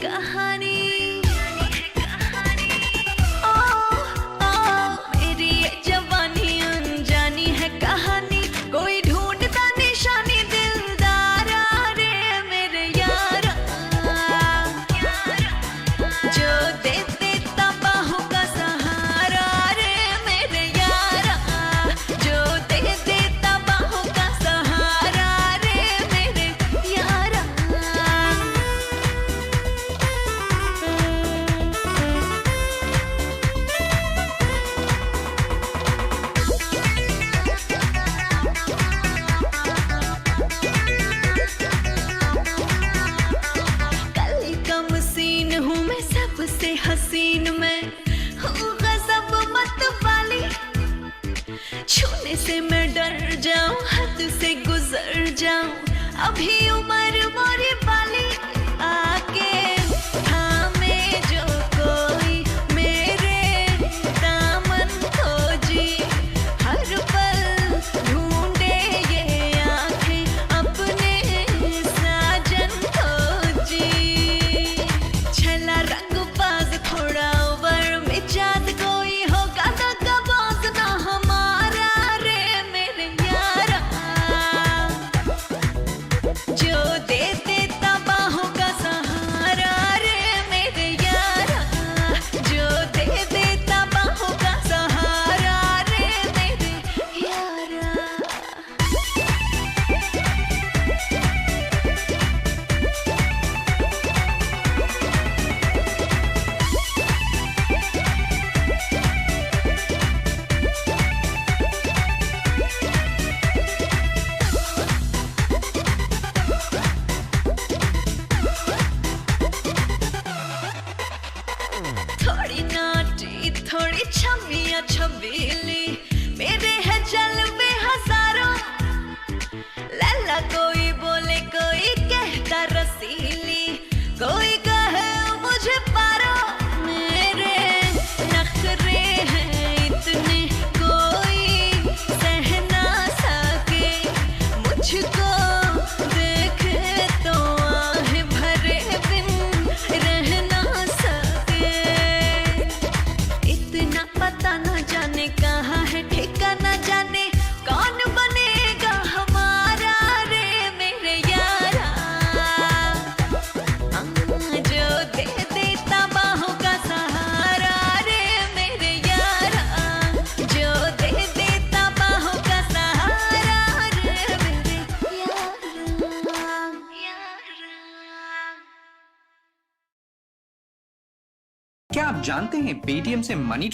कहानी। ओ ओ मेरी ये जवानी अनजानी है कहानी, कोई ढूंढता निशानी दिलदारा रे मेरे यारा, जो दे देता बाहों का सहारा रे मेरे यारा, जो दे देता बाहों का सहारा रे मेरे यारा। कली कम सीन हूँ मैं सबसे हसीन, मैं हूँ गजब मत वाली, छूने से मैं डर जाऊं हद से गुजर जाऊं, अभी उम्र मोरी बाली, आके थामे जो कोई मेरे दामन को जी, हर पल ढूंढे ये आंखें अपने साजन को जी, छला रंगबाज थोड़ा ओवर मिजाज, कोई होगा दगाबाज ना हमारा रे मेरे यारा, जो दे देता बाहों का सहारा रे मेरे यारा, जो दे देता बाहों का सहारा रे मेरे यारा। थोड़ी नाटी थोड़ी छमिया छबीली, मेरे है जलवे हजारों, लैला कोई बोले कोई कहता रसीली, कोई कहे मुझे पारो, मेरे नखरे हैं इतने कोई सह ना सके, मुझको देखे तो आहे भरे बिन रह ना सके, इतना पता न जाने कहाँ है ठिका न जाने कौन बनेगा हमारा रे मेरे यारा, जो दे देता बाहों का सहारा रे मेरे यारा, जो दे देता बाहों का सहारा रे मेरे यारा। क्या आप जानते हैं पेटीएम से मनी